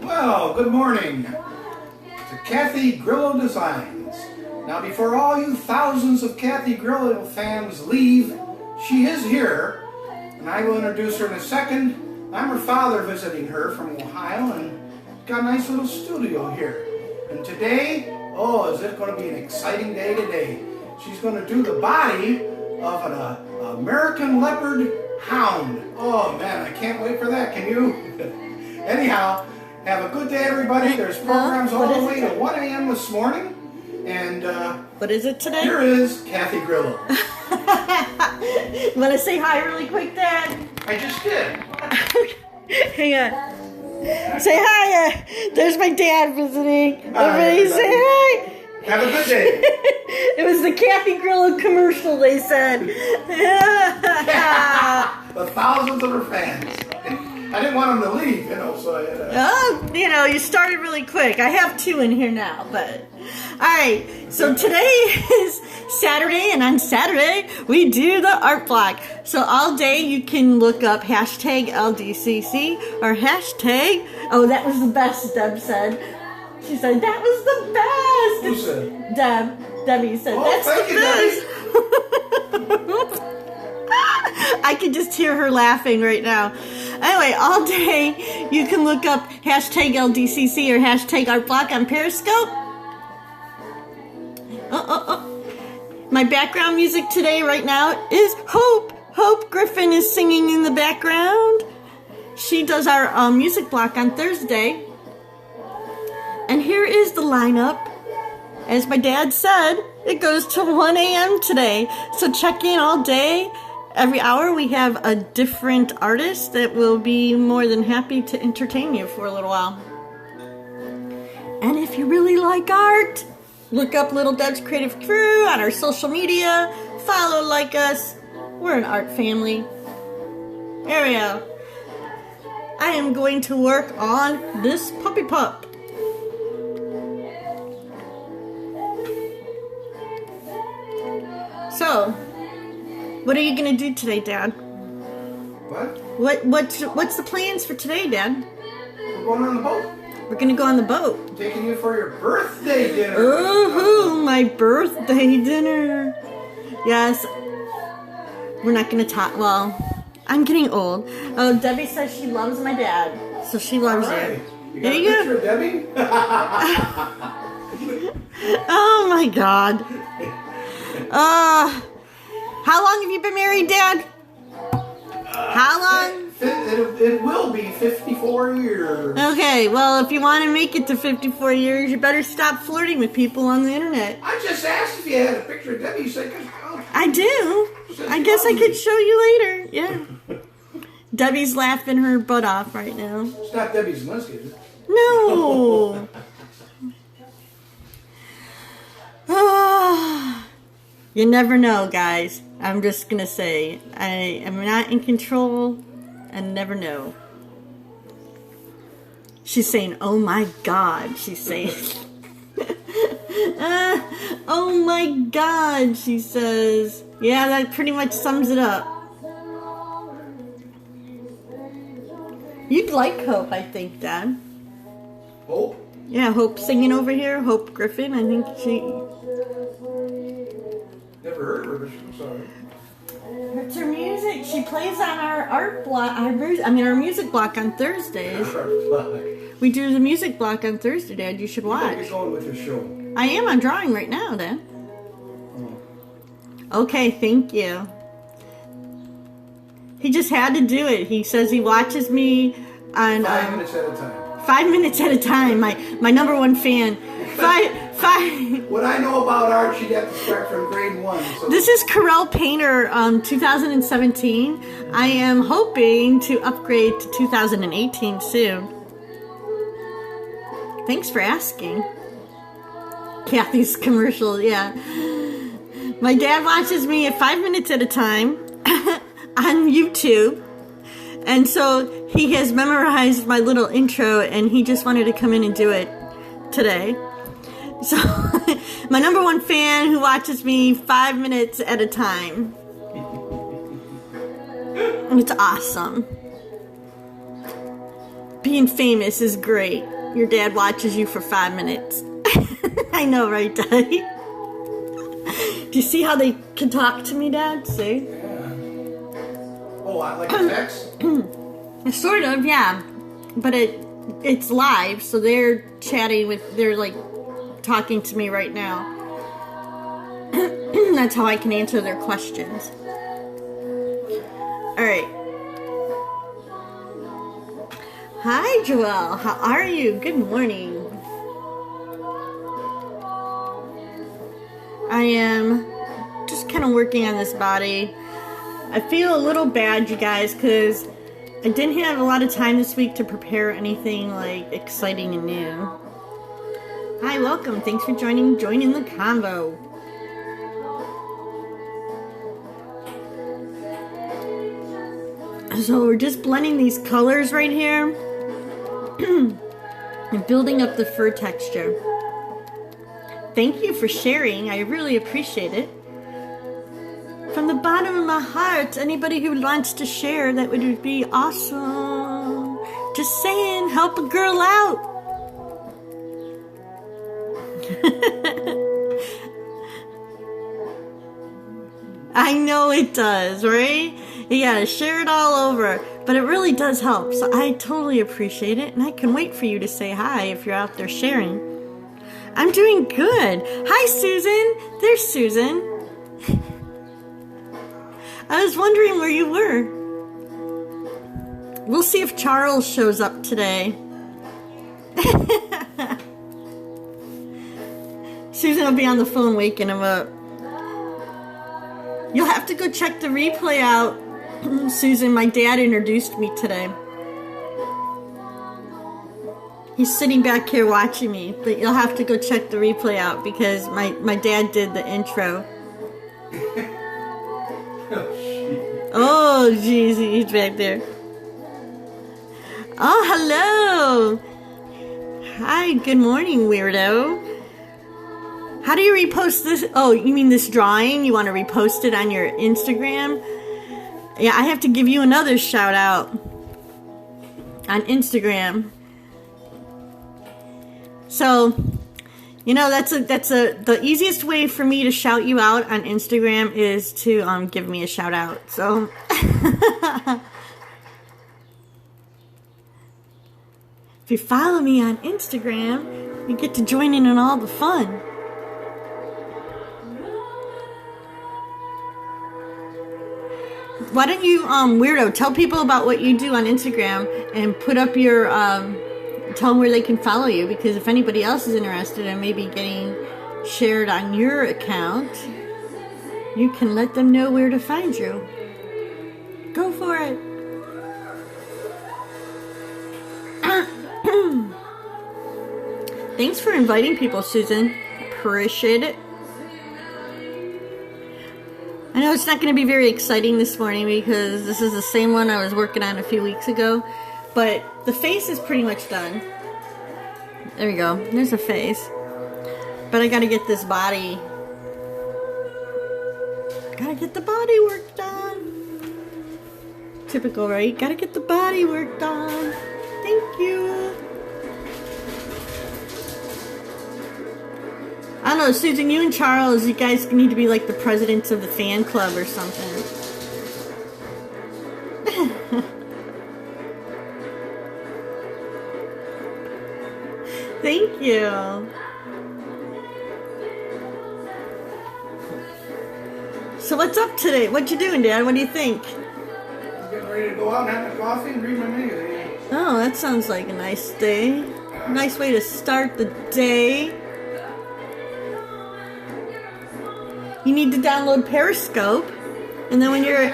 Well, good morning to Kathy Grillo Designs. Now, before all you thousands of Kathy Grillo fans leave, she is here, and I will introduce her in a second. I'm her father visiting her from Ohio, and got a nice little studio here. And today, oh, is it going to be an exciting day today. She's going to do the body of an American Leopard Hound. Oh, man, I can't wait for that. Can you? Anyhow, have a good day, everybody. There's programs all the way to 1 a.m. this morning. And what is it today? Here is Kathy Grillo. You want to say hi really quick, Dad? I just did. Hang on. Say hi. There's my dad visiting. Hi, Everybody say hi. Have a good day. It was the Kathy Grillo commercial, they said. The thousands of her fans. I didn't want them to leave, so I had Oh, you started really quick. I have 2 in here now, but... Alright, so today is Saturday, and on Saturday, we do the art block. So all day you can look up hashtag LDCC or hashtag... Oh, that was the best, Deb said. She said, that was the best. Who said? Debbie said, that's the best. I can just hear her laughing right now. Anyway, all day you can look up hashtag LDCC or hashtag ArtBlock on Periscope. My background music today, right now, is Hope. Hope Griffin is singing in the background. She does our music block on Thursday. And here is the lineup. As my dad said, it goes to 1 a.m. today. So check in all day. Every hour we have a different artist that will be more than happy to entertain you for a little while. And if you really like art, look up Little Deb's Creative Crew on our social media. Follow, like us. We're an art family. There we go. I am going to work on this puppy pup. So, what are you gonna do today, Dad? What? What's the plans for today, Dad? We're going on the boat. We're gonna go on the boat. I'm taking you for your birthday dinner. Ooh, my birthday dinner. Yes. We're not gonna talk. Well, I'm getting old. Oh, Debbie says she loves my dad, so she loves you. There you go. Debbie? Oh my God. How long have you been married, Dad? How long? It will be 54 years. Okay, well, if you want to make it to 54 years, you better stop flirting with people on the internet. I just asked if you had a picture of Debbie. You said, I do. I guess I could show you later. Yeah. Debbie's laughing her butt off right now. It's not Debbie's list, is it? No. You never know, guys. I'm just going to say, I am not in control and never know. She's saying, oh my God, she's saying. Oh my God, she says. Yeah, that pretty much sums it up. You'd like Hope, I think, Dad. Hope? Yeah, Hope singing over here. Hope Griffin, I think she... Never heard of her, I'm sorry. It's her music. She plays on our art block. Our music block on Thursdays. We do the music block on Thursday, Dad. You should watch. You're going with your show. I am. I'm drawing right now, Dad. Okay, thank you. He just had to do it. He says he watches me on 5 minutes at a time. 5 minutes at a time. My number one fan. Five. What I know about art, she'd have to start from grade 1. So. This is Corel Painter 2017. I am hoping to upgrade to 2018 soon. Thanks for asking. Kathy's commercial, yeah. My dad watches me at 5 minutes at a time on YouTube. And so he has memorized my little intro, and he just wanted to come in and do it today. So, my number one fan who watches me 5 minutes at a time. And it's awesome. being famous is great. Your dad watches you for 5 minutes. I know, right, Daddy? Do you see how they can talk to me, Dad? See? Yeah. Oh, I like the text? Sort of, yeah. But it's live, so they're chatting they're like talking to me right now. That's how I can answer their questions. Alright. Hi, Joelle. How are you? Good morning. I am just kind of working on this body. I feel a little bad, you guys, because I didn't have a lot of time this week to prepare anything like exciting and new. Hi, welcome. Thanks for joining the convo. So we're just blending these colors right here and building up the fur texture. Thank you for sharing. I really appreciate it. From the bottom of my heart, anybody who wants to share, that would be awesome. Just saying, help a girl out. I know it does, right? You gotta share it all over. But it really does help. So I totally appreciate it. And I can wait for you to say hi if you're out there sharing. I'm doing good. Hi, Susan. There's Susan. I was wondering where you were. We'll see if Charles shows up today. Susan will be on the phone waking him up. You'll have to go check the replay out. Susan, my dad introduced me today. He's sitting back here watching me, but you'll have to go check the replay out because my dad did the intro. Oh, jeez, he's back there. Oh, hello. Hi, good morning, weirdo. How do you repost this? Oh, you mean this drawing? You want to repost it on your Instagram? Yeah, I have to give you another shout out on Instagram. So, you know, the easiest way for me to shout you out on Instagram is to give me a shout out. So, if you follow me on Instagram, you get to join in on all the fun. Why don't you, weirdo, tell people about what you do on Instagram and put up your, tell them where they can follow you, because if anybody else is interested in maybe getting shared on your account, you can let them know where to find you. Go for it. Thanks for inviting people, Susan. Appreciate it. I know it's not going to be very exciting this morning because this is the same one I was working on a few weeks ago, but the face is pretty much done. There we go. There's the face. But I got to get this body. Got to get the body work done. Typical, right? Got to get the body work done. Thank you. I don't know, Susan, you and Charles, you guys need to be like the presidents of the fan club or something. Thank you. So what's up today? What you doing, Dad? What do you think? I'm getting ready to go out and have my coffee and read my magazine. Oh, that sounds like a nice day. Nice way to start the day. You need to download Periscope, and then when you're...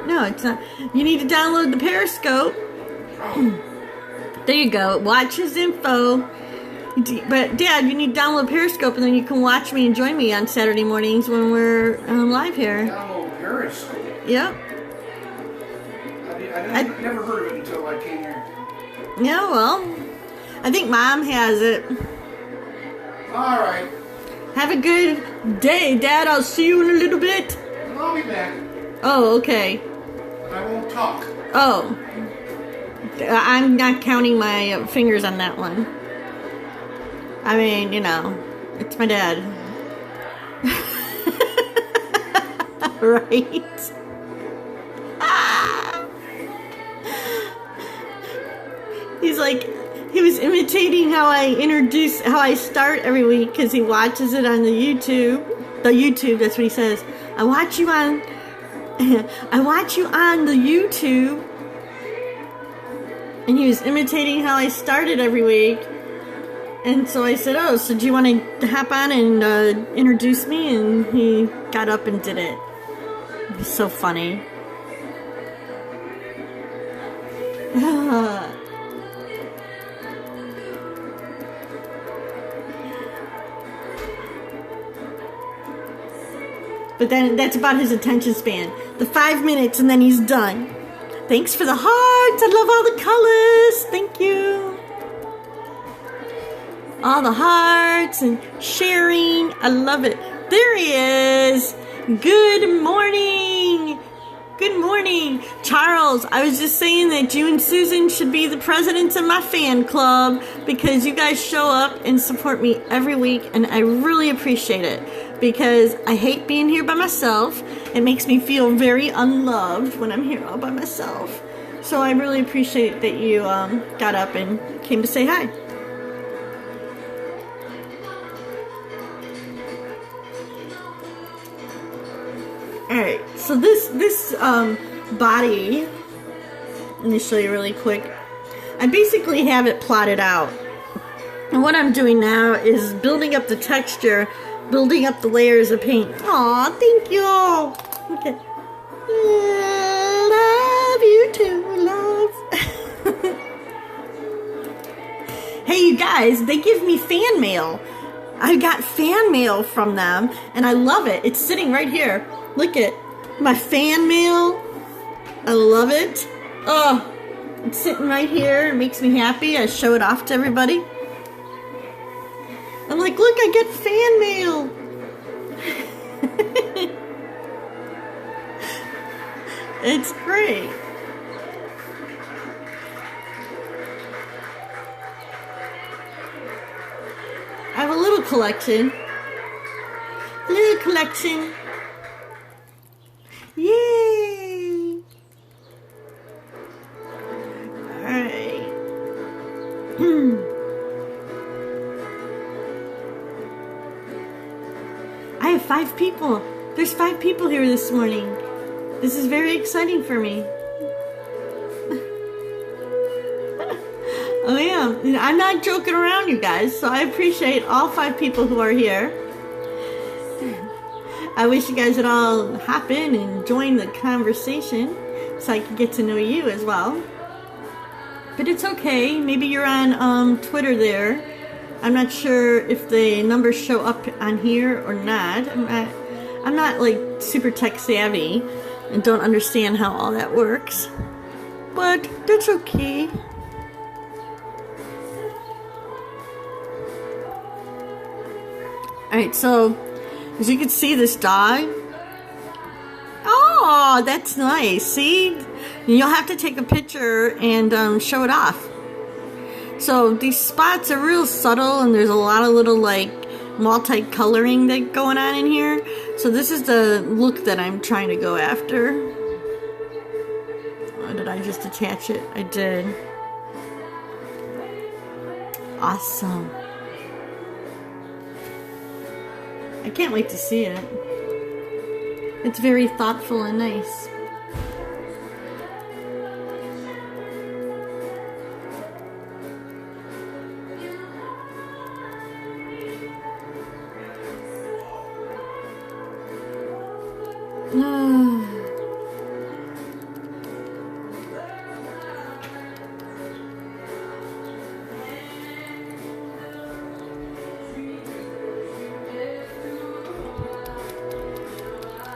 No, it's not. You need to download the Periscope. There you go. Watch his info. But, Dad, you need to download Periscope, and then you can watch me and join me on Saturday mornings when we're live here. Download Periscope? Yep. I never heard of it until I came here. Yeah, well, I think Mom has it. All right. Have a good day, Dad. I'll see you in a little bit. I'll be back. Oh, okay. But I won't talk. Oh. I'm not counting my fingers on that one. I mean, you know, it's my dad. Right? He's like, he was imitating how I start every week because he watches it on the YouTube. That's what he says. I watch you on the YouTube. And he was imitating how I started every week. And so I said, oh, so do you want to hop on and introduce me? And he got up and did it. It was so funny. But then that's about his attention span. The 5 minutes and then he's done. Thanks for the hearts. I love all the colors. Thank you. All the hearts and sharing. I love it. There he is. Good morning. Good morning. Charles, I was just saying that you and Susan should be the presidents of my fan club because you guys show up and support me every week, and I really appreciate it because I hate being here by myself. It makes me feel very unloved when I'm here all by myself. So I really appreciate that you got up and came to say hi. Alright, so this body, let me show you really quick. I basically have it plotted out. And what I'm doing now is building up the texture, building up the layers of paint. Aw, thank you. Okay. Love you too, love. Hey, you guys, they give me fan mail. I got fan mail from them, and I love it. It's sitting right here. Look at my fan mail. I love it. Oh, it's sitting right here. It makes me happy. I show it off to everybody. I'm like, look, I get fan mail. It's great. I have a little collection. Little collection. Yay! Alright. I have 5 people. There's 5 people here this morning. This is very exciting for me. Oh yeah, I'm not joking around, you guys, so I appreciate all 5 people who are here. I wish you guys would all hop in and join the conversation so I could get to know you as well. But it's okay. Maybe you're on Twitter there. I'm not sure if the numbers show up on here or not. I'm not like super tech savvy and don't understand how all that works. But that's okay. Alright, so as you can see, this dog. Oh, that's nice. See? You'll have to take a picture and show it off. So these spots are real subtle, and there's a lot of little like multi-coloring that going on in here. So this is the look that I'm trying to go after. Oh, did I just attach it? I did. Awesome. I can't wait to see it. It's very thoughtful and nice.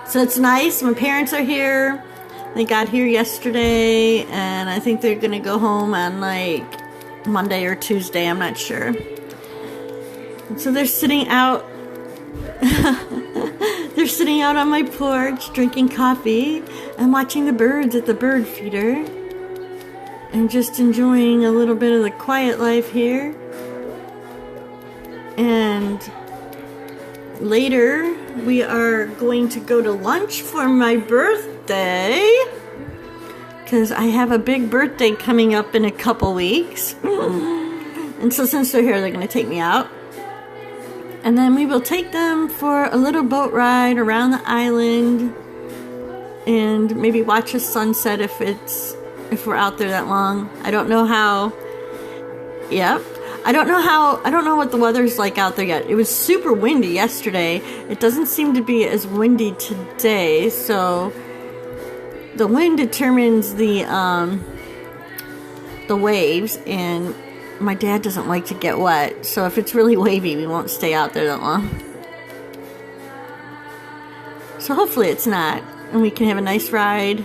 So it's nice. My parents are here. They got here yesterday, and I think they're gonna go home on like Monday or Tuesday. I'm not sure. And so they're sitting out. They're sitting out on my porch, drinking coffee and watching the birds at the bird feeder. and just enjoying a little bit of the quiet life here. And later we are going to go to lunch for my birthday, because I have a big birthday coming up in a couple weeks. And so since they're here, they're going to take me out. And then we will take them for a little boat ride around the island and maybe watch a sunset if we're out there that long. I don't know how. Yep. I don't know what the weather's like out there yet. It was super windy yesterday. It doesn't seem to be as windy today, so the wind determines the waves, and my dad doesn't like to get wet, so if it's really wavy, we won't stay out there that long. So hopefully it's not, and we can have a nice ride.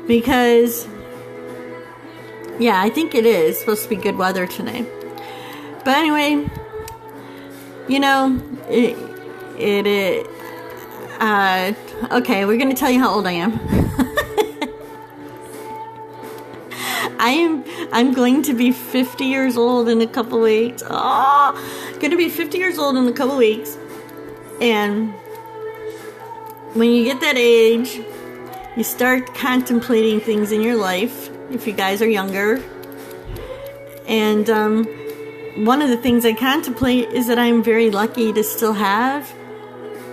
Because, yeah, I think it is supposed to be good weather tonight. But anyway, you know, okay, we're going to tell you how old I am. I'm going to be 50 years old in a couple weeks. Oh, going to be 50 years old in a couple weeks. And when you get that age, you start contemplating things in your life, if you guys are younger. And one of the things I contemplate is that I'm very lucky to still have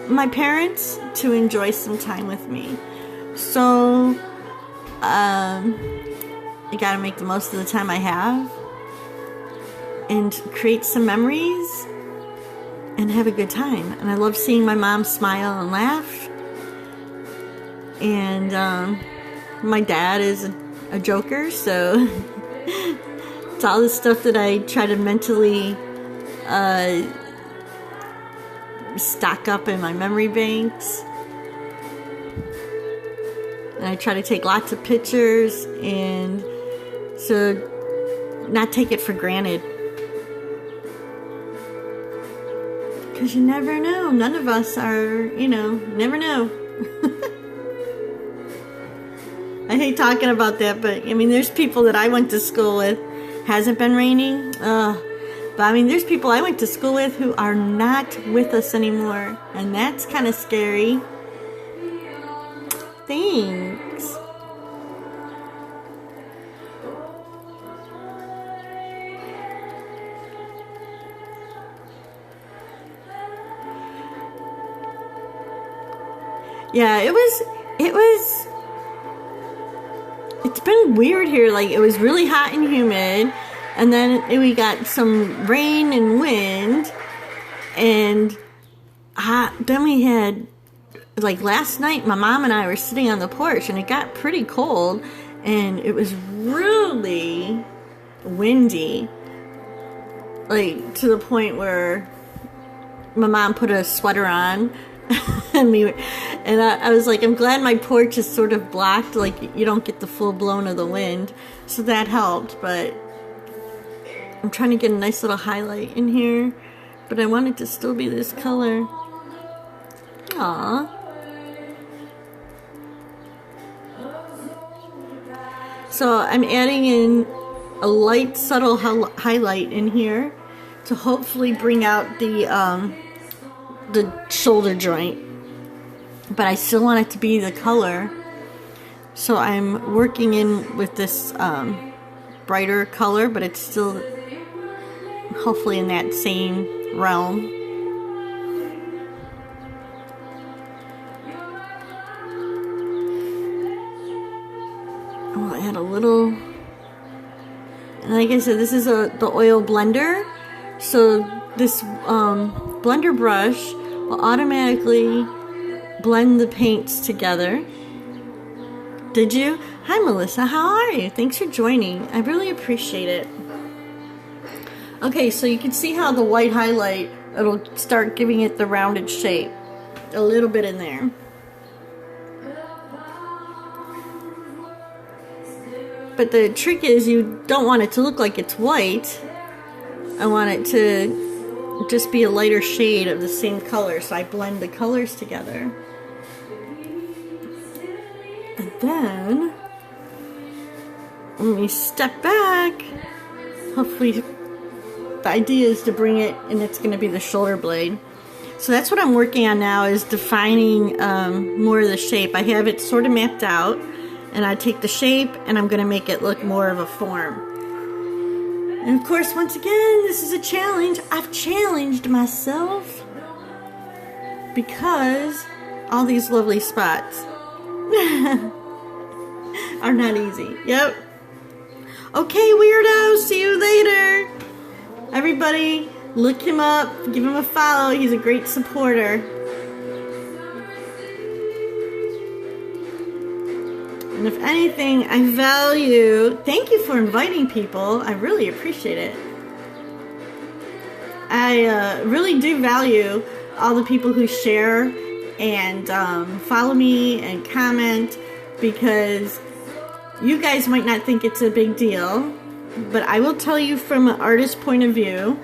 my parents to enjoy some time with me. So, I gotta make the most of the time I have and create some memories and have a good time. And I love seeing my mom smile and laugh. And my dad is a joker, so it's all the stuff that I try to mentally stock up in my memory banks. And I try to take lots of pictures, and so not take it for granted. Because you never know. None of us are, never know. I hate talking about that, but I mean, there's people that I went to school with. Hasn't been raining. But I mean, there's people I went to school with who are not with us anymore. And that's kind of scary. Thanks. Yeah, it's been weird here. Like, it was really hot and humid, and then we got some rain and wind, and then we had, like, last night my mom and I were sitting on the porch, and it got pretty cold, and it was really windy, like, to the point where my mom put a sweater on. And I was like, I'm glad my porch is sort of blocked, like you don't get the full blown of the wind, so that helped. But I'm trying to get a nice little highlight in here, but I want it to still be this color. Aww. So I'm adding in a light, subtle highlight in here to hopefully bring out the shoulder joint, but I still want it to be the color, so I'm working in with this brighter color, but it's still hopefully in that same realm. I'll add a little, and like I said, this is the oil blender, so this blender brush will automatically blend the paints together. Did you? Hi Melissa, how are you? Thanks for joining. I really appreciate it. Okay, so you can see how the white highlight, it'll start giving it the rounded shape. A little bit in there. But the trick is, you don't want it to look like it's white. I want it to just be a lighter shade of the same color, so I blend the colors together. And then let me step back. Hopefully the idea is to bring it, and it's going to be the shoulder blade. So that's what I'm working on now, is defining more of the shape. I have it sort of mapped out, and I take the shape and I'm going to make it look more of a form. And of course, once again, this is a challenge. I've challenged myself because all these lovely spots are not easy. Yep. Okay, weirdo, see you later. Everybody, look him up, give him a follow. He's a great supporter. And if anything, I value, thank you for inviting people. I really appreciate it. I really do value all the people who share and follow me and comment, because you guys might not think it's a big deal, but I will tell you from an artist's point of view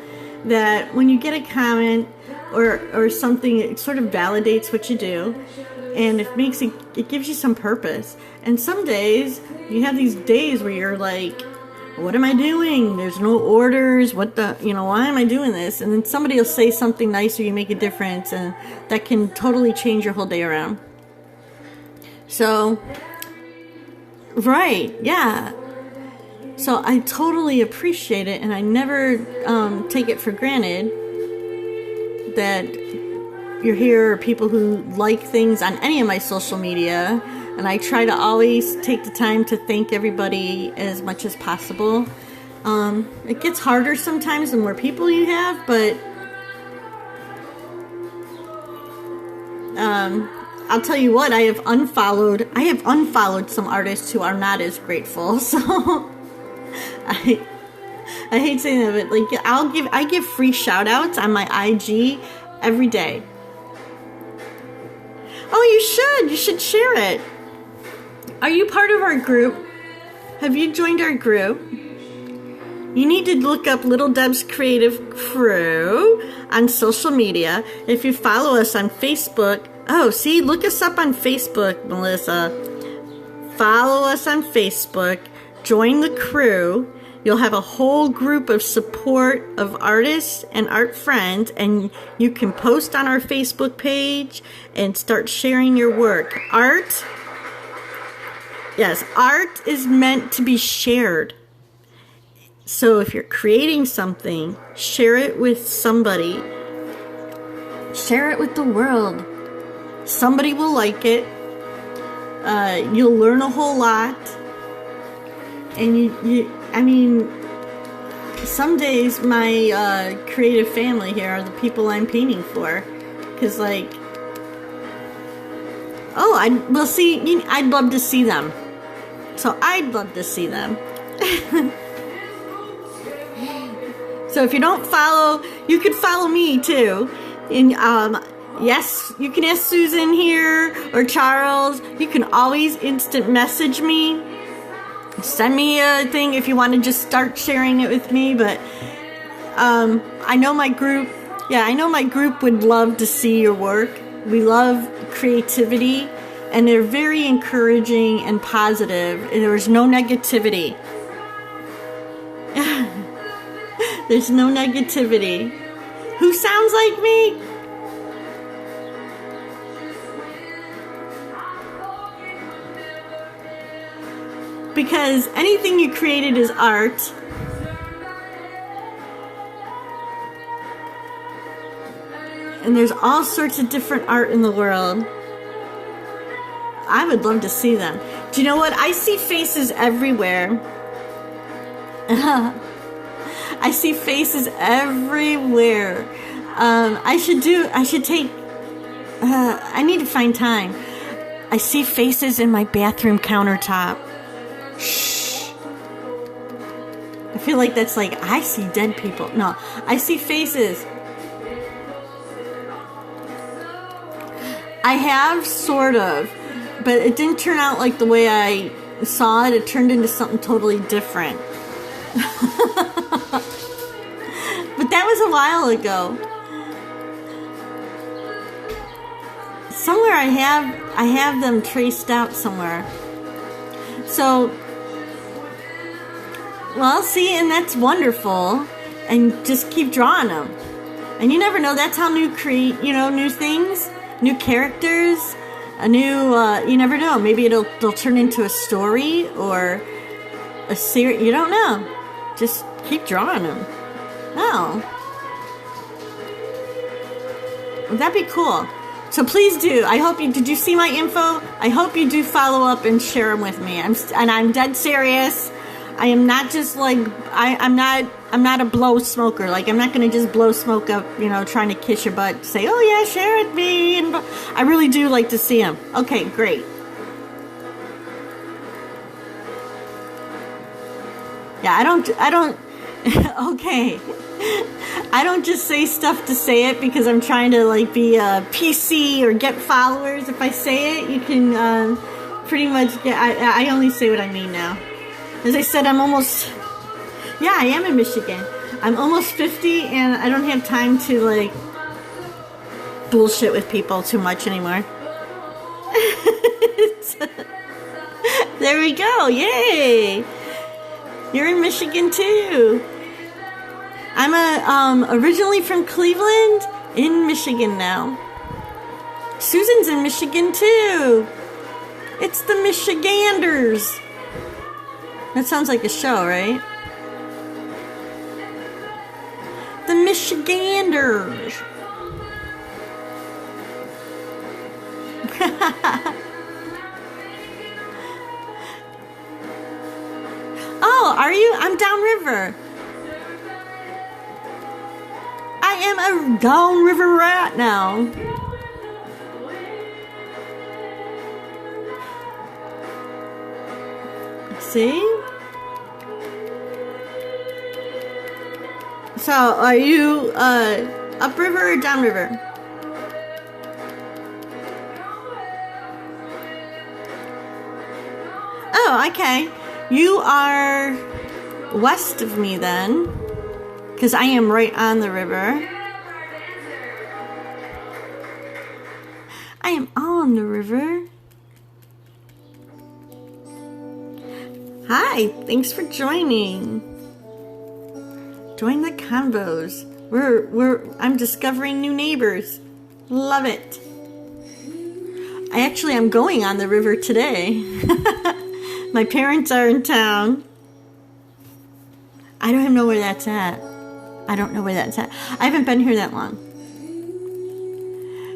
that when you get a comment or something, it sort of validates what you do, and it gives you some purpose. And some days you have these days where you're like, what am I doing? There's no orders. Why am I doing this? And then somebody will say something nice, or you make a difference, and that can totally change your whole day around. So, right, yeah. So I totally appreciate it, and I never take it for granted that you're here, or people who like things on any of my social media. And I try to always take the time to thank everybody as much as possible. It gets harder sometimes the more people you have, but I'll tell you what, I have unfollowed some artists who are not as grateful. So I hate saying that, but like I give free shout outs on my IG every day. Oh, you should share it. Are you part of our group? Have you joined our group? You need to look up Little Deb's Creative Crew on social media. If you follow us on Facebook, look us up on Facebook, Melissa. Follow us on Facebook. Join the crew. You'll have a whole group of support of artists and art friends, and you can post on our Facebook page and start sharing your work. Art is meant to be shared. So if you're creating something, share it with somebody. Share it with the world. Somebody will like it. You'll learn a whole lot. And some days my creative family here are the people I'm painting for. Because I'd love to see them. So I'd love to see them. So if you don't follow, you could follow me too. And yes, you can ask Susan here or Charles. You can always instant message me. Send me a thing if you want to just start sharing it with me. But I know my group would love to see your work. We love creativity, and they're very encouraging and positive. And there's no negativity. There's no negativity. Who sounds like me? Because anything you created is art. And there's all sorts of different art in the world. I would love to see them. Do you know what? I see faces everywhere. I see faces everywhere. I need to find time. I see faces in my bathroom countertop. Shh. I feel like that's like, I see dead people. No, I see faces. I have, sort of, but it didn't turn out like the way I saw it. It turned into something totally different. But that was a while ago. Somewhere I have them traced out somewhere. So Well, see, and that's wonderful. And just keep drawing them. And you never know, that's how new things, new characters, you never know. Maybe they'll turn into a story or a series. You don't know. Just keep drawing them. Oh. That'd be cool. So please do. Did you see my info? I hope you do follow up and share them with me. I'm dead serious. I am not just like, I'm not a blow smoker. Like, I'm not going to just blow smoke up, trying to kiss your butt, say, oh yeah, share it with me. And I really do like to see them. Okay, great. Yeah, I don't, okay. I don't just say stuff to say it because I'm trying to like be a PC or get followers. If I say it, you can pretty much get, I only say what I mean now. As I said, I am in Michigan. I'm almost 50 and I don't have time to like bullshit with people too much anymore. There we go. Yay. You're in Michigan too. I'm originally from Cleveland, in Michigan now. Susan's in Michigan too. It's the Michiganders. That sounds like a show, right? The Michiganders. Oh, are you? I'm downriver. I am a downriver rat now. See? So, are you upriver or downriver? Oh, okay. You are west of me then, because I am right on the river. I am on the river. Hi, thanks for joining. Join the convos. I'm discovering new neighbors. Love it. I'm going on the river today. My parents are in town. I don't even know where that's at. I haven't been here that long.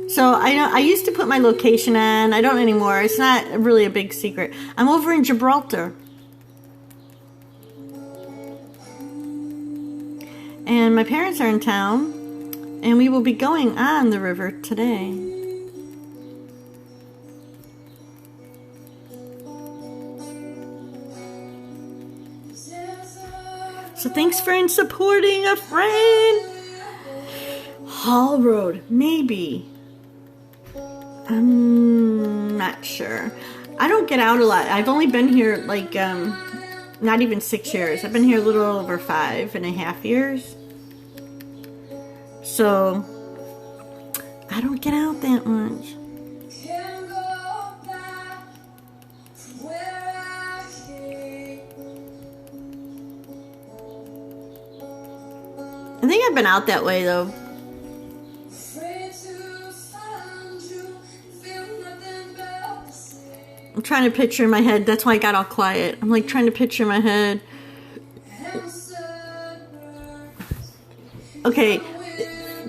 So I used to put my location on. I don't anymore. It's not really a big secret. I'm over in Gibraltar. And my parents are in town. And we will be going on the river today. So thanks for supporting a friend. Hall Road, maybe. I'm not sure. I don't get out a lot. I've only been here like not even 6 years. I've been here a little over 5.5 years. So I don't get out that much. I think I've been out that way though. I'm trying to picture in my head. That's why I got all quiet. I'm like trying to picture in my head. Okay,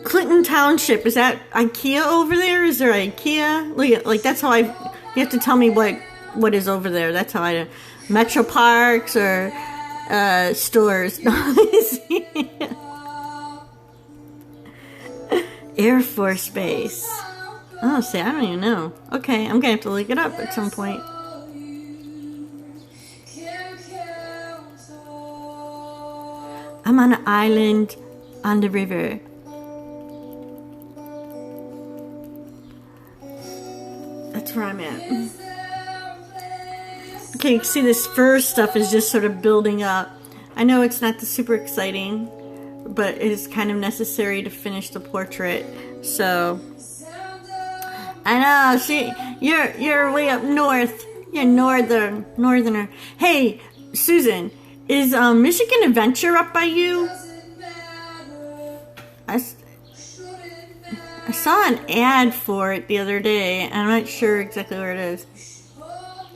Clinton Township. Is that IKEA over there? Is there IKEA? Like that's how you have to tell me what is over there. That's how I do. Metro Parks or stores. Air Force Base. Oh, see, I don't even know. Okay, I'm gonna have to look it up at some point. I'm on an island on the river. That's where I'm at. Okay, you can see this fur stuff is just sort of building up. I know it's not the super exciting, but it is kind of necessary to finish the portrait. So I know, you're way up north. You're northerner. Hey, Susan, Is Michigan Adventure up by you? I saw an ad for it the other day, and I'm not sure exactly where it is.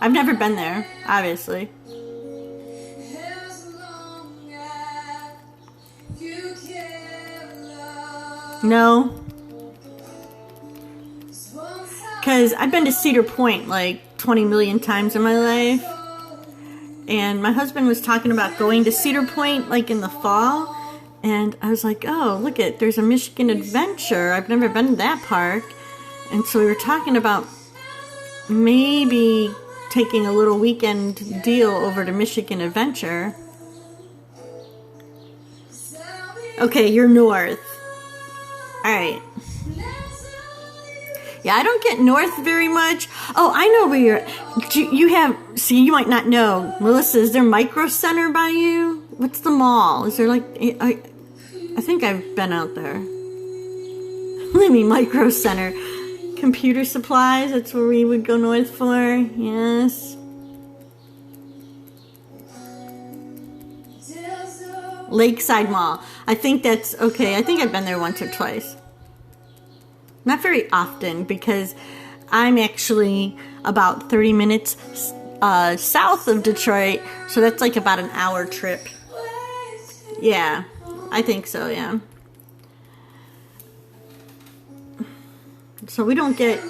I've never been there, obviously. No. Because I've been to Cedar Point like 20 million times in my life. And my husband was talking about going to Cedar Point like in the fall. And I was like, oh, look it, there's a Michigan Adventure. I've never been to that park. And so we were talking about maybe taking a little weekend deal over to Michigan Adventure. Okay, you're north. Alright. Yeah, I don't get north very much. Oh, I know where you're... You have... See, you might not know. Melissa, is there Micro Center by you? What's the mall? Is there like... I think I've been out there. What do you mean, Micro Center? Computer supplies, that's where we would go north for. Yes. Lakeside Mall. I think that's... Okay, I think I've been there once or twice. Not very often, because I'm actually about 30 minutes south of Detroit, so that's like about an hour trip. Yeah, I think so, yeah. So we don't get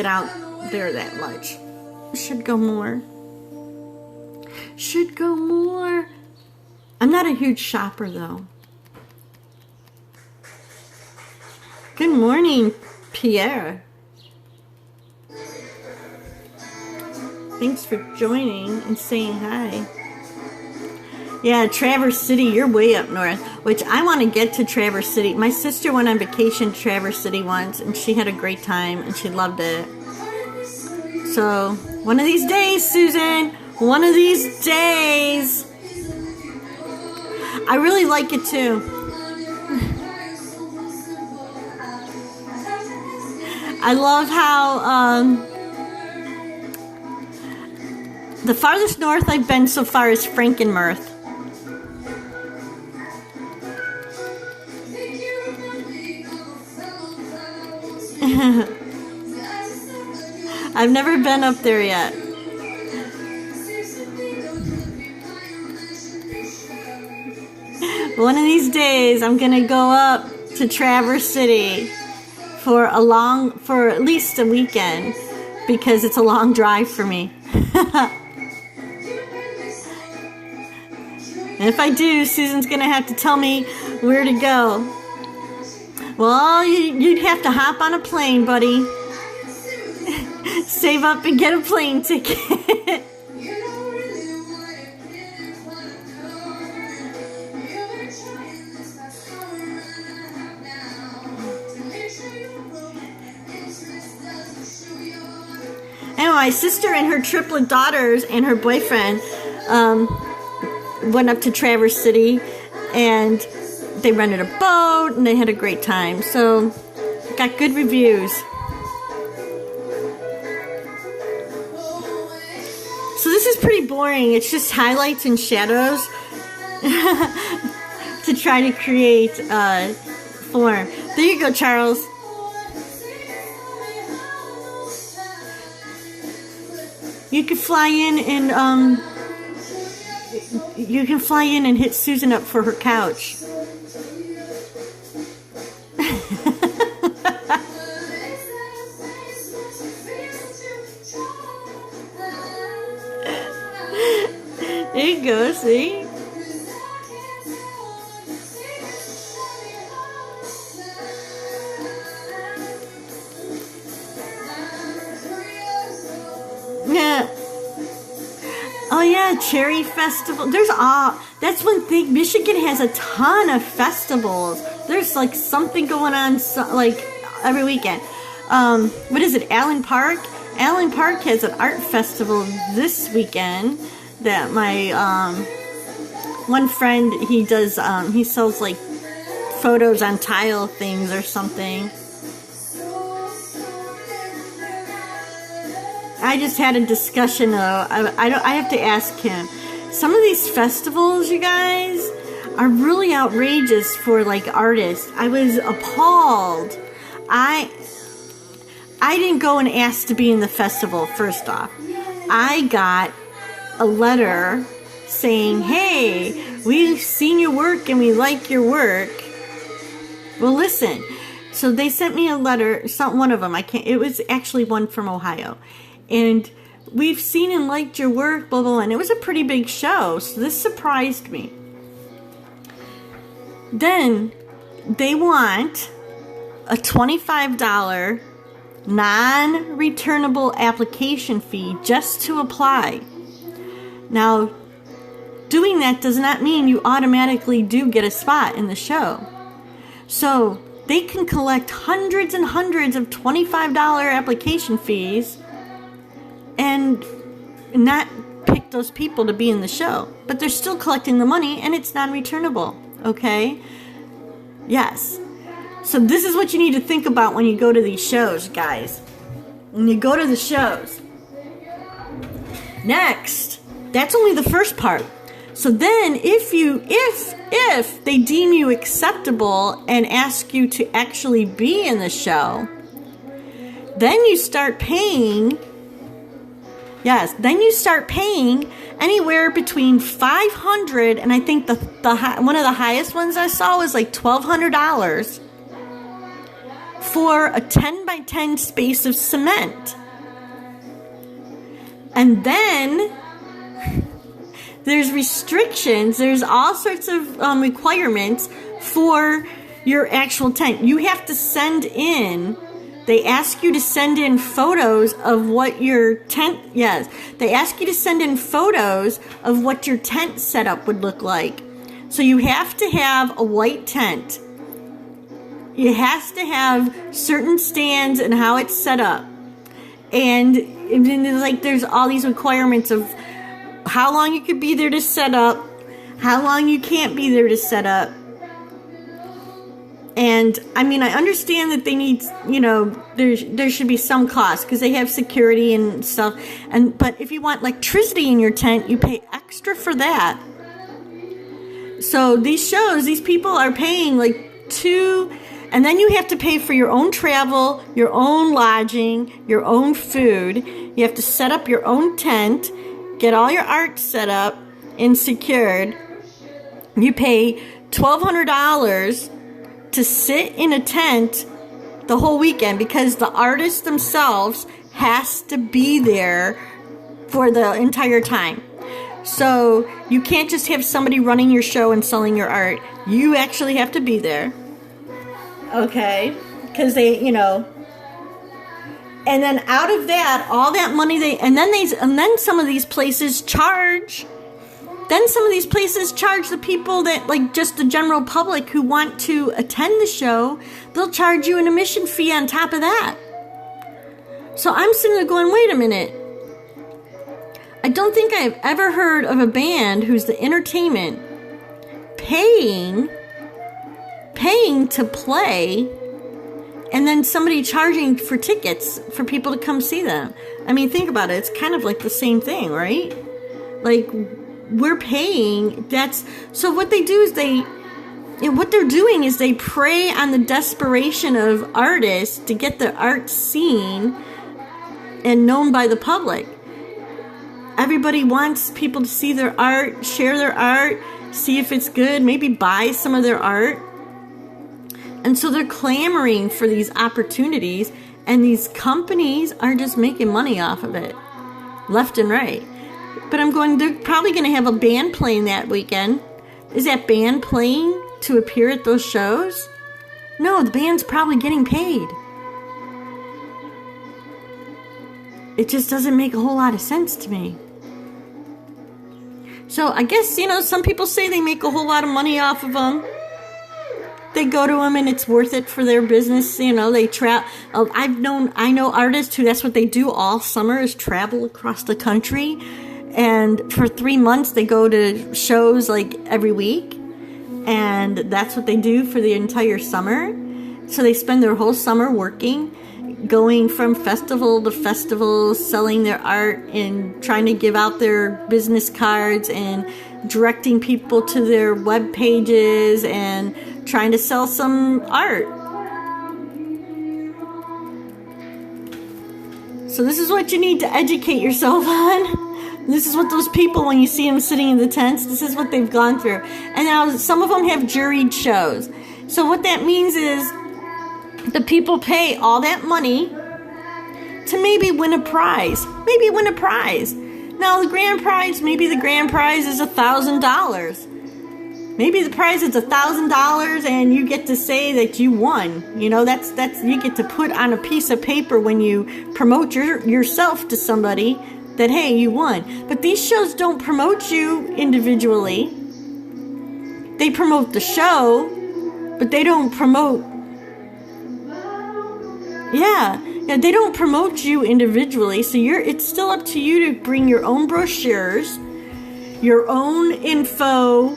out there that much. Should go more. Should go more. I'm not a huge shopper, though. Good morning, Pierre. Thanks for joining and saying hi. Yeah, Traverse City, you're way up north, which I want to get to Traverse City. My sister went on vacation to Traverse City once, and she had a great time, and she loved it. So, one of these days, Susan, one of these days. I really like it, too. I love how the farthest north I've been so far is Frankenmuth. I've never been up there yet. One of these days I'm gonna go up to Traverse City for at least a weekend, because it's a long drive for me. And if I do, Susan's gonna have to tell me where to go. Well, you'd have to hop on a plane, buddy. Save up and get a plane ticket. And my sister and her triplet daughters and her boyfriend went up to Traverse City, and they rented a boat and they had a great time. So, got good reviews. So this is pretty boring. It's just highlights and shadows to try to create form. There you go, Charles. You could fly in and hit Susan up for her couch. There you go, see? Yeah. Oh yeah, Cherry Festival. That's one thing. Michigan has a ton of festivals. There's like something going on like every weekend. What is it, Allen Park? Allen Park has an art festival this weekend that my one friend, he does, he sells like photos on tile things or something. I just had a discussion. I have to ask him. Some of these festivals, you guys, are really outrageous for like artists. I was appalled. I didn't go and ask to be in the festival. First off, I got a letter saying, "Hey, we've seen your work and we like your work." Well, listen. So they sent me a letter. One of them. It was actually one from Ohio, and we've seen and liked your work. Blah blah blah. And it was a pretty big show. So this surprised me. Then they want a $25 non-returnable application fee just to apply. Now, doing that does not mean you automatically do get a spot in the show. So they can collect hundreds and hundreds of $25 application fees and not pick those people to be in the show. But they're still collecting the money and it's non-returnable. Okay? Yes. So this is what you need to think about when you go to these shows, guys. When you go to the shows. Next, that's only the first part. So then if they deem you acceptable and ask you to actually be in the show, then you start paying. Yes, then you start paying anywhere between $500 and I think one of the highest ones I saw was like $1,200 for a 10 by 10 space of cement. And then there's restrictions. There's all sorts of requirements for your actual tent. You have to send in. They ask you to send in photos of what your tent. Yes, they ask you to send in photos of what your tent setup would look like. So you have to have a white tent. It has to have certain stands and how it's set up. And like there's all these requirements of how long you could be there to set up, how long you can't be there to set up. And I mean, I understand that they need, there should be some cost because they have security and stuff. But if you want electricity in your tent, you pay extra for that. So these shows, these people are paying and then you have to pay for your own travel, your own lodging, your own food. You have to set up your own tent, get all your art set up and secured. You pay $1,200 to sit in a tent the whole weekend because the artists themselves has to be there for the entire time. So you can't just have somebody running your show and selling your art. You actually have to be there. Okay? Because they, and then out of that, all that money and then some of these places charge. Then some of these places charge the people that, just the general public who want to attend the show, they'll charge you an admission fee on top of that. So I'm sitting there going, wait a minute. I don't think I've ever heard of a band who's the entertainment paying to play and then somebody charging for tickets for people to come see them. I mean, think about it. It's kind of like the same thing, right? We're paying. So what they do is what they're doing is they prey on the desperation of artists to get their art seen and known by the public. Everybody wants people to see their art, share their art, see if it's good, maybe buy some of their art. And so they're clamoring for these opportunities, and these companies are just making money off of it, left and right. But I'm going, they're probably going to have a band playing that weekend. Is that band playing to appear at those shows? No, the band's probably getting paid. It just doesn't make a whole lot of sense to me. So I guess, some people say they make a whole lot of money off of them. They go to them and it's worth it for their business. They travel. I know artists who that's what they do all summer is travel across the country. And for 3 months, they go to shows every week. And that's what they do for the entire summer. So they spend their whole summer working. going from festival to festival, selling their art and trying to give out their business cards and directing people to their web pages and trying to sell some art. So this is what you need to educate yourself on. This is what those people, when you see them sitting in the tents, this is what they've gone through. And now some of them have juried shows. So what that means is the people pay all that money to maybe win a prize. Maybe win a prize. Now the grand prize, maybe the grand prize is $1,000. Maybe the prize is $1,000 and you get to say that you won. You know, that's you get to put on a piece of paper when you promote yourself to somebody that, hey, you won. But these shows don't promote you individually. They promote the show, but they don't promote. Yeah, they don't promote you individually. So it's still up to you to bring your own brochures, your own info.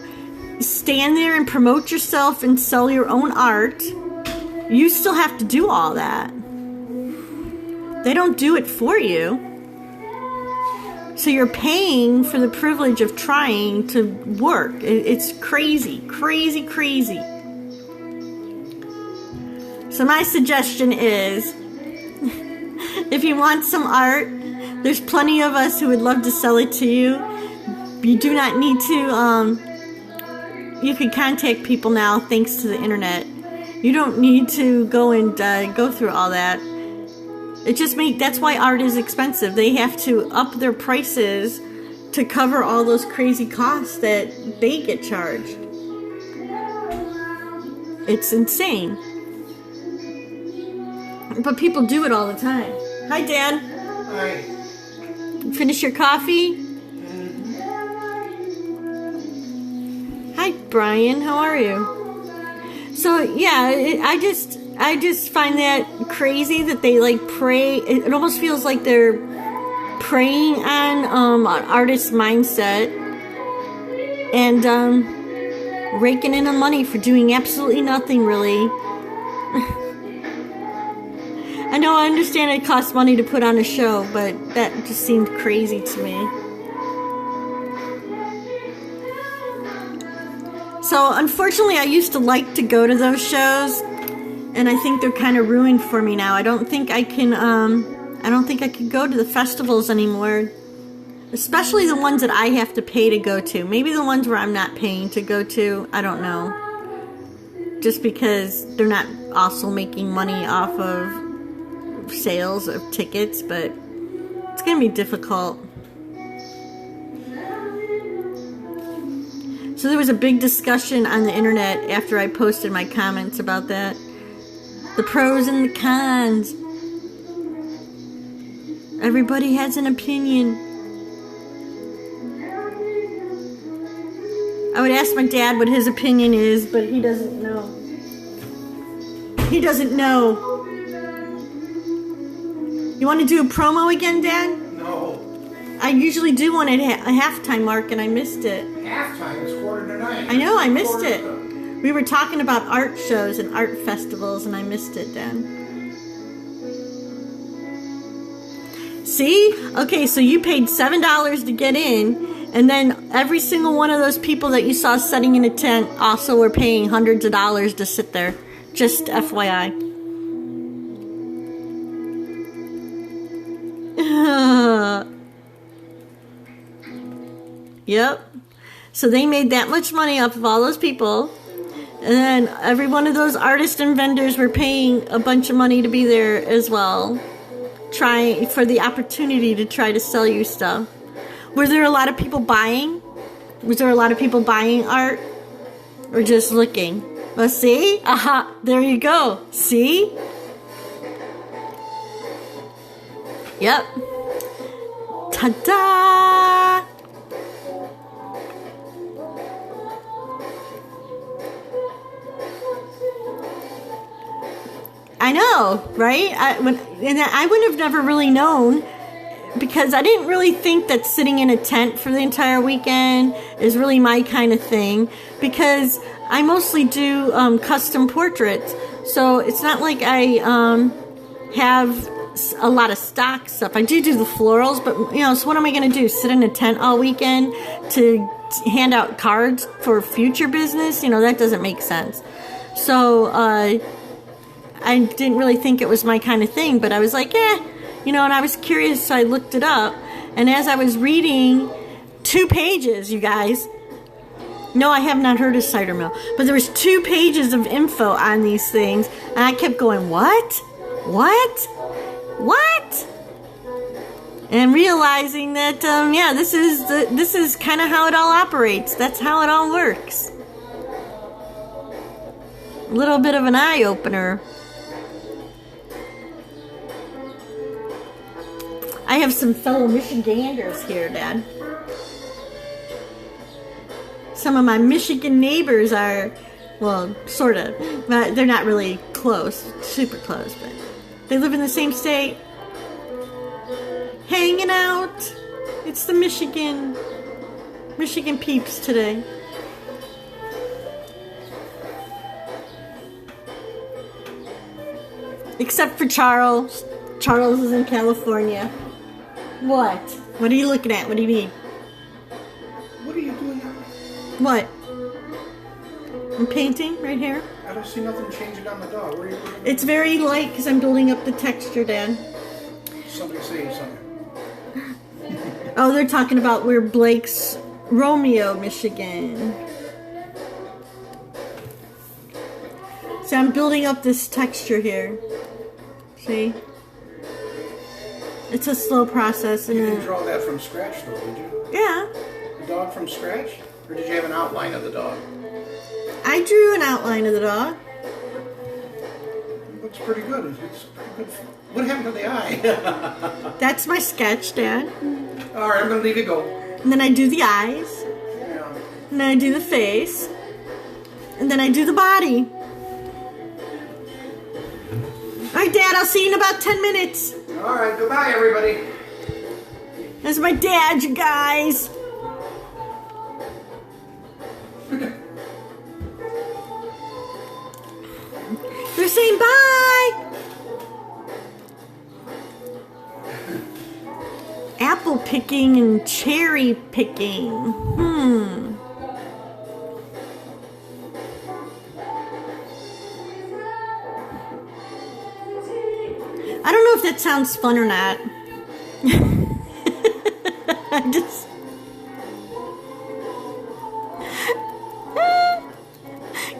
Stand there and promote yourself and sell your own art. You still have to do all that. They don't do it for you. So you're paying for the privilege of trying to work. It's crazy, crazy, crazy. So my suggestion is, if you want some art, there's plenty of us who would love to sell it to you. You do not need to... You can contact people now thanks to the internet. You don't need to go and go through all that. That's why art is expensive. They have to up their prices to cover all those crazy costs that they get charged. It's insane. But people do it all the time. Hi, Dad. Hi. Finish your coffee? Hi, Brian. How are you? So yeah, I just find that crazy that they like pray. It almost feels like they're preying on an artist's mindset and raking in the money for doing absolutely nothing, really. I know, I understand it costs money to put on a show, but that just seemed crazy to me. So unfortunately, I used to like to go to those shows, and I think they're kind of ruined for me now. I don't think I can go to the festivals anymore, especially the ones that I have to pay to go to. Maybe the ones where I'm not paying to go to, I don't know. Just because they're not also making money off of sales of tickets, but it's going to be difficult. So there was a big discussion on the internet after I posted my comments about that. The pros and the cons. Everybody has an opinion. I would ask my dad what his opinion is, but he doesn't know. He doesn't know. You want to do a promo again, Dad? No. I usually do one at a halftime mark, and I missed it. Halftime is 8:45. I know, I missed it. We were talking about art shows and art festivals, and I missed it, Dad. See? Okay, so you paid $7 to get in, and then every single one of those people that you saw sitting in a tent also were paying hundreds of dollars to sit there. Just FYI. Yep. So they made that much money off of all those people. And then every one of those artists and vendors were paying a bunch of money to be there as well. Trying for the opportunity to try to sell you stuff. Were there a lot of people buying? Was there a lot of people buying art? Or just looking? Well, see? Aha, there you go. See? Yep. Ta-da! I know, right? I would have never really known, because I didn't really think that sitting in a tent for the entire weekend is really my kind of thing, because I mostly do custom portraits. So it's not like I have a lot of stock stuff. I do the florals, but so what am I going to do? Sit in a tent all weekend to hand out cards for future business? That doesn't make sense. So I didn't really think it was my kind of thing, but I was like, and I was curious, so I looked it up. And as I was reading 2 pages, you guys, no, I have not heard of cider mill, but there was 2 pages of info on these things, and I kept going, what? And realizing that, this is kind of how it all operates. That's how it all works. A little bit of an eye-opener. I have some fellow Michiganders here, Dad. Some of my Michigan neighbors are, well, sort of. But they're not really close, super close, but they live in the same state. Hanging out. It's the Michigan peeps today. Except for Charles. Charles is in California. What? What are you looking at? What do you need? What are you doing now? What? I'm painting right here. I don't see nothing changing on the dog. Where are you putting it? It's very light because I'm building up the texture, Dad. Somebody say something. Oh, they're talking about where Blake's Romeo, Michigan. So I'm building up this texture here. See? It's a slow process. You didn't draw that from scratch, though, did you? Yeah. The dog from scratch? Or did you have an outline of the dog? I drew an outline of the dog. It looks pretty good. It's pretty good. What happened to the eye? That's my sketch, Dad. All right, I'm going to leave you go. And then I do the eyes. Yeah. And then I do the face. And then I do the body. All right, Dad, I'll see you in about 10 minutes. All right, goodbye, everybody. That's my dad, you guys. They're saying bye. Apple picking and cherry picking. I don't know if that sounds fun or not.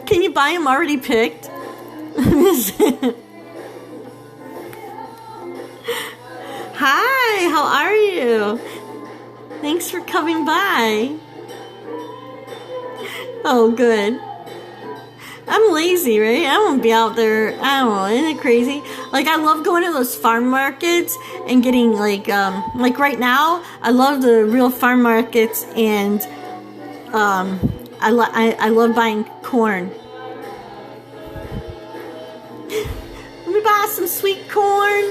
Can you buy them already picked? Hi, how are you? Thanks for coming by. Oh, good. I'm lazy, right? I won't be out there. I don't know, isn't it crazy? Like, I love going to those farm markets and getting, like right now, I love the real farm markets, and I love buying corn. Let me buy some sweet corn.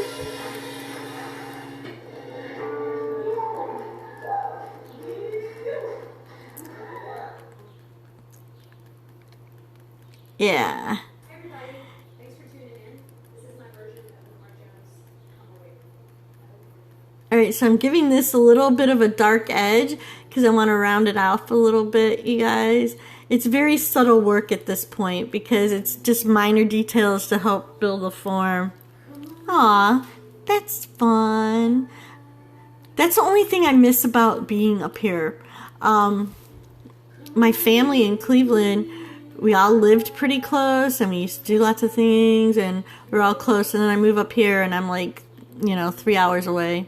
Yeah. Hey everybody, thanks for tuning in. This is my version of the Mark Jones Come Away. Alright, so I'm giving this a little bit of a dark edge because I want to round it off a little bit, you guys. It's very subtle work at this point because it's just minor details to help build the form. Aw, that's fun. That's the only thing I miss about being up here. My family in Cleveland, we all lived pretty close and we used to do lots of things and we're all close, and then I move up here and I'm like, 3 hours away.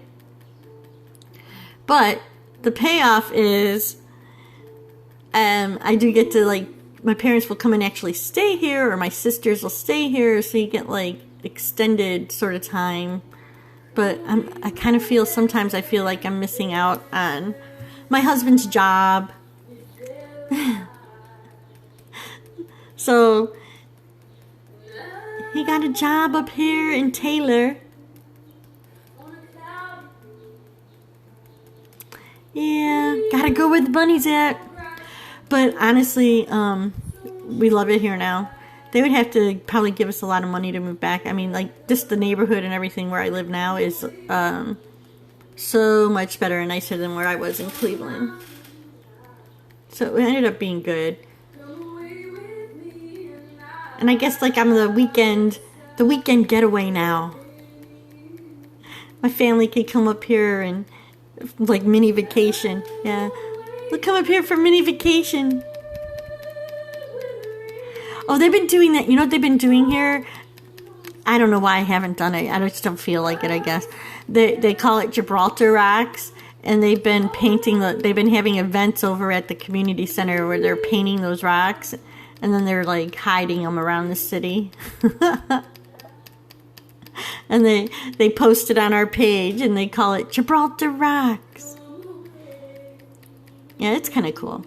But the payoff is I do get to, like, my parents will come and actually stay here, or my sisters will stay here, so you get, like, extended sort of time. But I kind of feel, sometimes I feel like I'm missing out on my husband's job. So, he got a job up here in Taylor. Yeah, gotta go where the bunny's at. But honestly, we love it here now. They would have to probably give us a lot of money to move back. I mean, like, just the neighborhood and everything where I live now is so much better and nicer than where I was in Cleveland. So it ended up being good. And I guess, like, I'm the weekend getaway now. My family could come up here and, like, mini vacation. Yeah. They'll come up here for mini vacation. Oh, they've been doing that. You know what they've been doing here? I don't know why I haven't done it. I just don't feel like it, I guess. They call it Gibraltar Rocks. And they've been they've been having events over at the community center where they're painting those rocks. And then they're, like, hiding them around the city. And they post it on our page, and they call it Gibraltar Rocks. Yeah, it's kind of cool.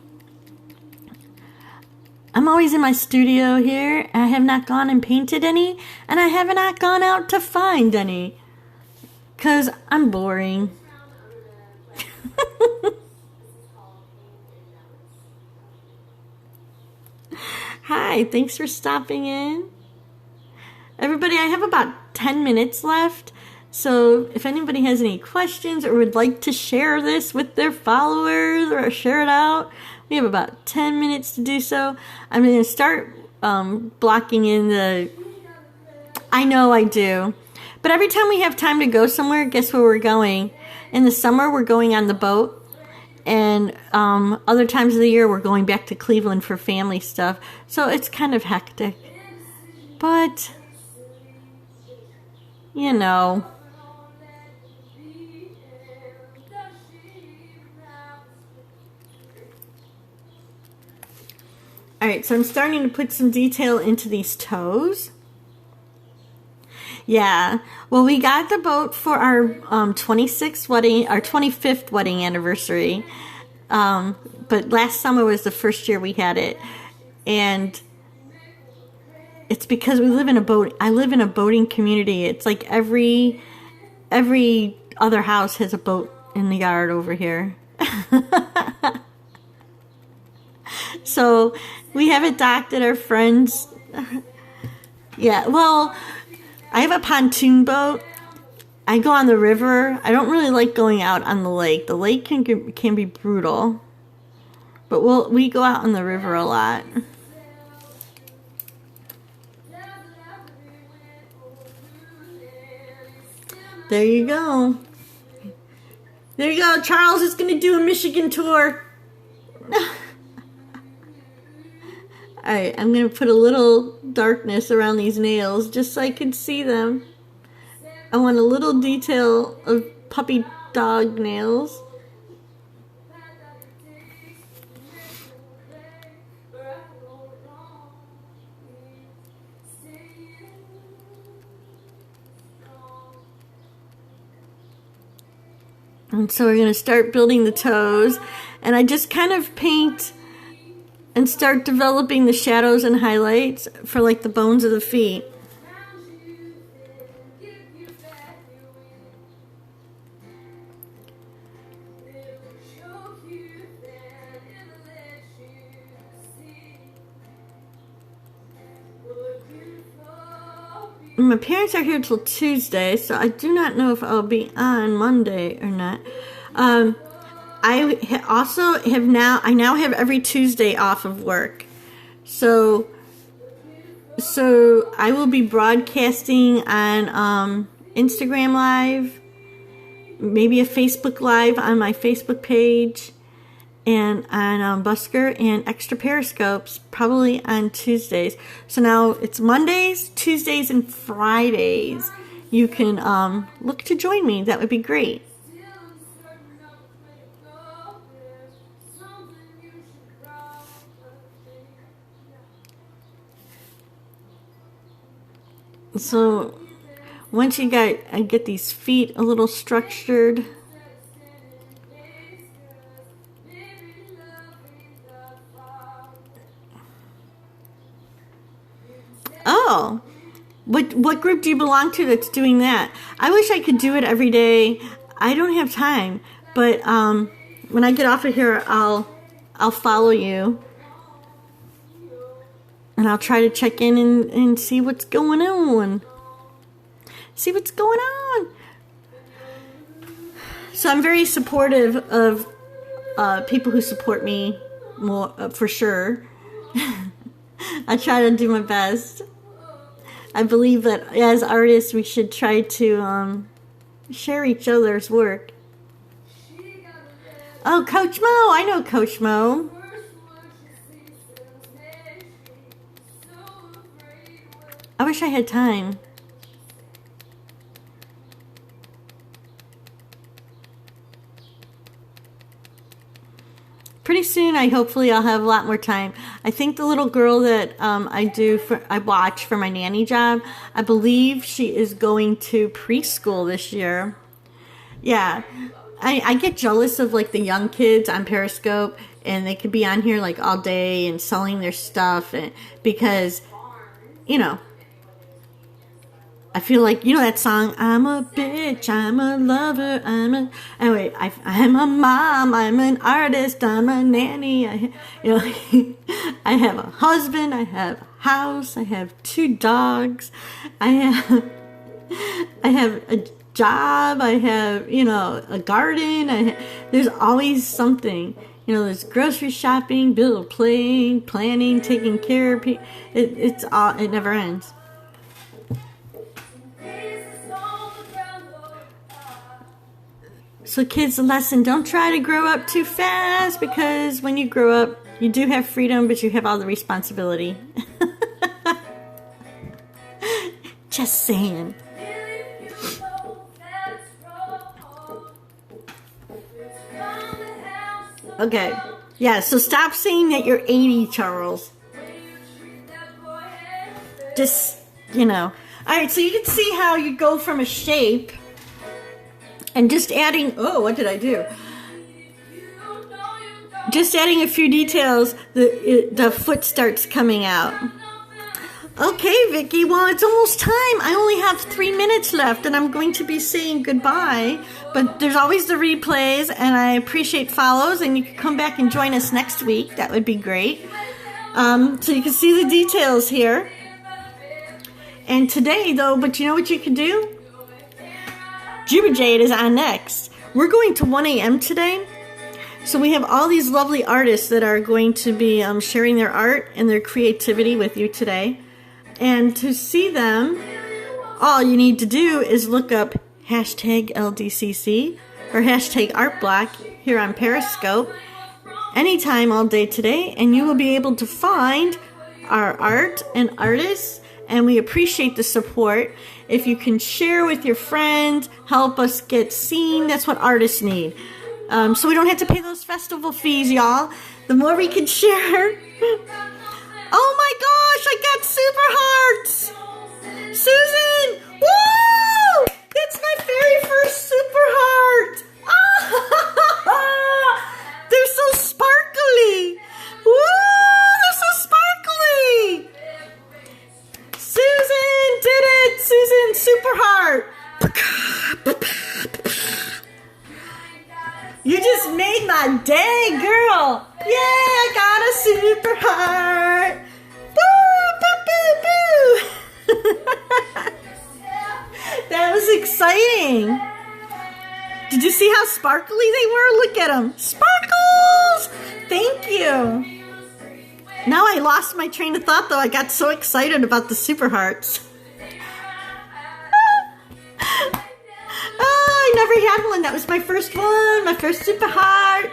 I'm always in my studio here. I have not gone and painted any, and I have not gone out to find any. Because I'm boring. Hi, thanks for stopping in. Everybody, I have about 10 minutes left. So if anybody has any questions or would like to share this with their followers or share it out, we have about 10 minutes to do so. I'm going to start blocking in the... I know I do. But every time we have time to go somewhere, guess where we're going? In the summer, we're going on the boat. And other times of the year, we're going back to Cleveland for family stuff. So it's kind of hectic. But, you know. Alright, so I'm starting to put some detail into these toes. Yeah, well, we got the boat for our 25th wedding anniversary. But last summer was the first year we had it, and it's because we live in a boat. I live in a boating community. It's like every other house has a boat in the yard over here. So we have it docked at our friends. Yeah, well, I have a pontoon boat. I go on the river. I don't really like going out on the lake. The lake can be brutal. But we go out on the river a lot. There you go. There you go. Charles is going to do a Michigan tour. Alright, I'm going to put a little darkness around these nails just so I can see them. I want a little detail of puppy dog nails. And so we're going to start building the toes. And I just kind of paint and start developing the shadows and highlights for, like, the bones of the feet. My parents are here till Tuesday, so I do not know if I'll be on Monday or not. I now have every Tuesday off of work. So I will be broadcasting on Instagram Live, maybe a Facebook Live on my Facebook page, and on Busker, and extra Periscopes probably on Tuesdays. So now it's Mondays, Tuesdays, and Fridays. You can look to join me. That would be great. So once I get these feet a little structured. Oh, what group do you belong to that's doing that? I wish I could do it every day. I don't have time, but when I get off of here, I'll follow you. And I'll try to check in and see what's going on. See what's going on. So I'm very supportive of people who support me, more for sure. I try to do my best. I believe that as artists we should try to share each other's work. Oh, Coach Mo! I know Coach Mo. I wish I had time. Pretty soon, hopefully I'll have a lot more time. I think the little girl that I watch for my nanny job, I believe she is going to preschool this year. Yeah, I get jealous of like the young kids on Periscope, and they could be on here like all day and selling their stuff, because, you know, I feel like, you know that song, I'm a bitch, I'm a lover, I'm a mom, I'm an artist, I'm a nanny, I have a husband, I have a house, I have 2 dogs, I have a job, I have, a garden, there's always something. There's grocery shopping, bill paying, planning, taking care of people. It never ends. So kids, the lesson, don't try to grow up too fast, because when you grow up, you do have freedom, but you have all the responsibility. Just saying. Okay. Yeah, so stop saying that you're 80, Charles. Just, Alright, so you can see how you go from a shape and just adding, what did I do? Just adding a few details, the foot starts coming out. Okay, Vicky, well, it's almost time. I only have 3 minutes left, and I'm going to be saying goodbye. But there's always the replays, and I appreciate follows, and you can come back and join us next week. That would be great. So you can see the details here. And today, though, but you know what you can do? Juba Jade is on next. We're going to 1 a.m. today. So we have all these lovely artists that are going to be sharing their art and their creativity with you today. And to see them, all you need to do is look up hashtag LDCC or hashtag ArtBlock here on Periscope anytime all day today, and you will be able to find our art and artists. And we appreciate the support. If you can share with your friends, help us get seen. That's what artists need. So we don't have to pay those festival fees, y'all. The more we can share. Oh my gosh, I got super hearts. Susan, woo! That's my very first super heart. They're so sparkly. Woo, they're so sparkly. Susan did it! Susan, super heart! You just made my day, girl! Yay, I got a super heart! Boo, boo, boo, boo! That was exciting! Did you see how sparkly they were? Look at them! Sparkles! Thank you! Now I lost my train of thought, though. I got so excited about the super hearts. I never had one. That was my first one. My first super heart.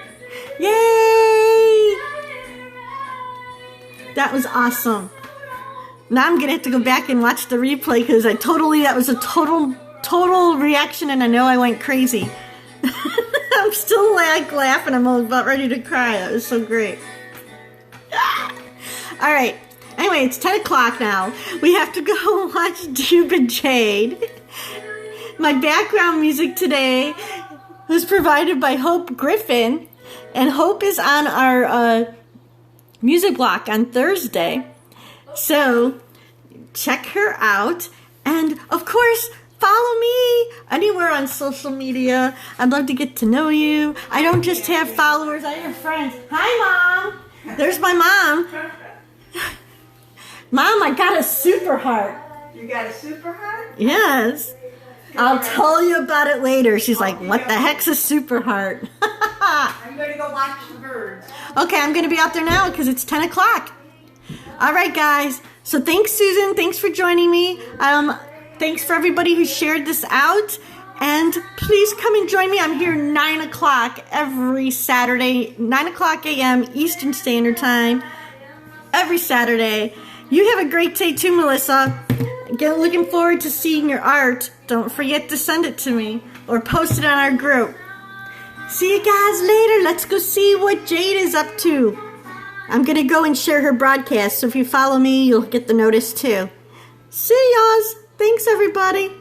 Yay! That was awesome. Now I'm going to have to go back and watch the replay, because that was a total reaction, and I know I went crazy. I'm still laughing. I'm about ready to cry. That was so great. All right. Anyway, it's 10 o'clock now. We have to go watch Juba Jade. My background music today was provided by Hope Griffin, and Hope is on our music block on Thursday. So check her out, and of course, follow me anywhere on social media. I'd love to get to know you. I don't just have followers, I have friends. Hi, Mom. There's my mom. Mom, I got a super heart. You got a super heart? Yes. I'll tell you about it later. She's like, what the heck's a super heart? I'm going to go watch the birds. Okay, I'm going to be out there now because it's 10 o'clock. All right, guys. So thanks, Susan. Thanks for joining me. Thanks for everybody who shared this out. And please come and join me. I'm here 9 o'clock every Saturday, 9 o'clock a.m. Eastern Standard Time, every Saturday. You have a great day too, Melissa. Again, looking forward to seeing your art. Don't forget to send it to me or post it on our group. See you guys later. Let's go see what Jade is up to. I'm going to go and share her broadcast, so if you follow me, you'll get the notice too. See y'all. Thanks, everybody.